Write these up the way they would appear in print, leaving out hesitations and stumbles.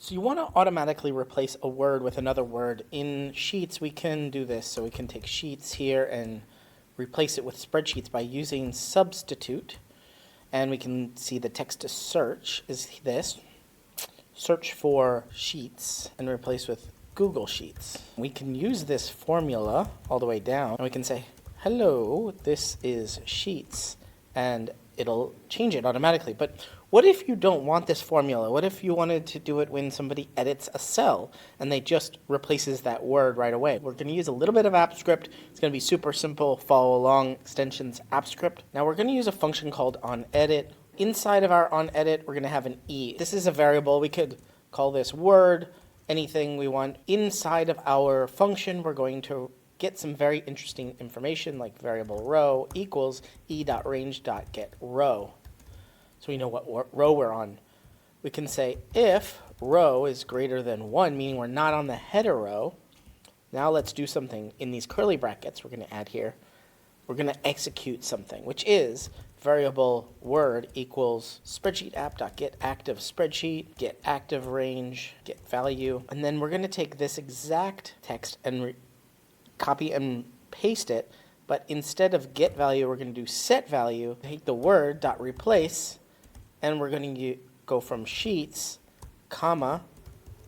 So you want to automatically replace a word with another word. In Sheets, we can do this. So we can take Sheets here and replace it with Spreadsheets by using Substitute. And we can see the text to search is this. Search for Sheets and replace with Google Sheets. We can use this formula all the way down, and we can say, hello, this is Sheets, and it'll change it automatically. But what if you don't want this formula? What if you wanted to do it when somebody edits a cell and they just replaces that word right away? We're going to use a little bit of AppScript. It's going to be super simple. Follow along, extensions AppScript. Now we're going to use a function called onEdit. Inside of our onEdit, we're going to have an E. This is a variable. We could call this word, anything we want. Inside of our function, we're going to get some very interesting information like variable row equals e.range.getRow. So we know what row we're on. We can say if row is greater than 1, meaning we're not on the header row. Now let's do something in these curly brackets we're going to add here. We're going to execute something, which is variable word equals spreadsheet app.getActive spreadsheet, get active range, get value. And then we're going to take this exact text and copy and paste it. But instead of get value, we're going to do set value. Take the word dot replace, and we're going to go from Sheets, comma,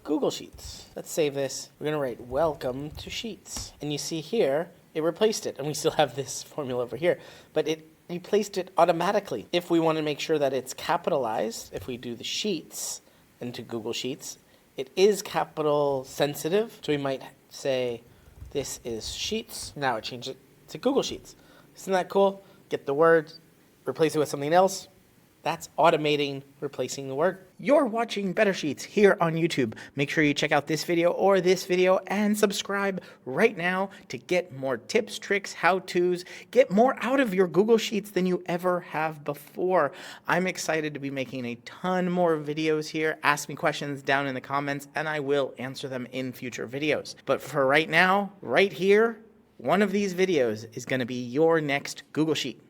Google Sheets. Let's save this. We're going to write welcome to Sheets. And you see here, it replaced it. And we still have this formula over here. But it replaced it automatically. If we want to make sure that it's capitalized, if we do the Sheets into Google Sheets, it is capital sensitive. So we might say, this is Sheets. Now it changed it to Google Sheets. Isn't that cool? Get the word, replace it with something else. That's automating replacing the word. You're watching Better Sheets here on YouTube. Make sure you check out this video or this video and subscribe right now to get more tips, tricks, how-tos. Get more out of your Google Sheets than you ever have before. I'm excited to be making a ton more videos here. Ask me questions down in the comments and I will answer them in future videos. But for right now, right here, one of these videos is going to be your next Google Sheet.